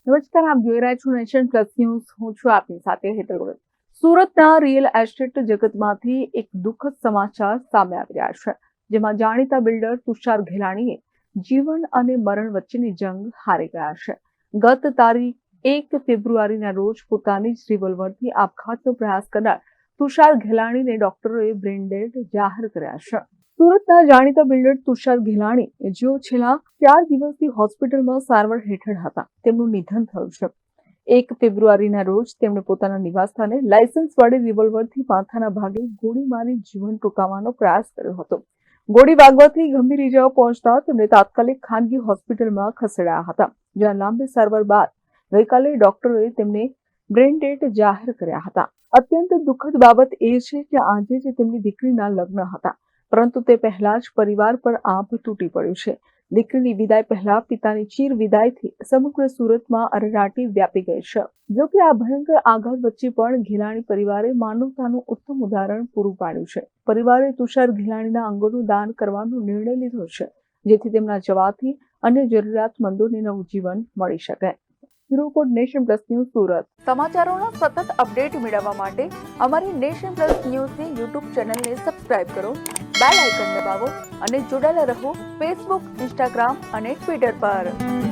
નમસ્કાર, આપ જોઈ રહ્યા છો નેશન પ્લસ ન્યૂઝ. હું છું આપની સાથે હેતલ ગોયલ. સુરતના રિયલ એસ્ટેટ જગતમાંથી એક દુઃખદ સમાચાર સામે આવી રહ્યા છે, જેમાં જાણીતા બિલ્ડર તુષાર ઘેલાણીએ જીવન અને મરણ વચ્ચેની જંગ હારી ગયા છે. ગત તારીખ 1 ફેબ્રુઆરીના રોજ પોતાની જ રિવોલ્વરથી આપઘાતનો પ્રયાસ કરનાર તુષાર ઘેલાણીને ડોક્ટરોએ બ્રેઇન ડેડ જાહેર કર્યા છે. સુરતના જાણીતા બિલ્ડર તુષાર ઘેલાણી, જેઓ છેલ્લા 4 દિવસથી હોસ્પિટલમાં સારવાર હેઠળ હતા, તેમનું નિધન થયું છે. 1 ફેબ્રુઆરીના રોજ તેમણે પોતાના નિવાસસ્થાને લાયસન્સ વડે રિવોલ્વરથી માથાના ભાગે ગોળી મારી જીવન ટૂંકાવવાનો પ્રયાસ કર્યો હતો. ગોળી વાગવાથી ગંભીર ઇજાઓ પહોંચતા તેમને તાત્કાલિક ખાનગી હોસ્પિટલમાં ખસેડાયા હતા, જ્યાં લાંબી સારવાર બાદ ગઈકાલે ડોક્ટરોએ તેમને બ્રેઇન ડેડ જાહેર કર્યા હતા. અત્યંત દુઃખદ બાબત એ છે કે આજે જ તેમની દીકરીના લગ્ન હતા, પરંતુ તે પહેલા જ પરિવાર પર આભ તૂટી પડ્યું છે. દીકરીની વિદાય પહેલા પિતાની ચીર વિદાયથી સમગ્ર સુરતમાં અરેરાટી વ્યાપી ગઈ છે. જો કે આ ભયંકર આઘાત વચ્ચે પણ ઘેલાણી પરિવારે માનવતાનું ઉત્તમ ઉદાહરણ પૂરું પાડ્યું છે. પરિવારે તુષાર ઘેલાણીના અંગોનું દાન કરવાનો નિર્ણય લીધો છે, જેથી તેમના જવાથી અન્ય જરૂરિયાતમંદોને નવું જીવન મળી શકે. Report nation plus news Surat. સમાચારોના સતત અપડેટ મેળવવા માટે અમારી નેશન પ્લસ ન્યૂઝની યુટ્યુબ ચેનલને સબસ્ક્રાઇબ કરો, બેલ આઇકન દબાવો અને જોડાયેલા રહો ફેસબુક, ઇન્સ્ટાગ્રામ અને ટ્વિટર પર.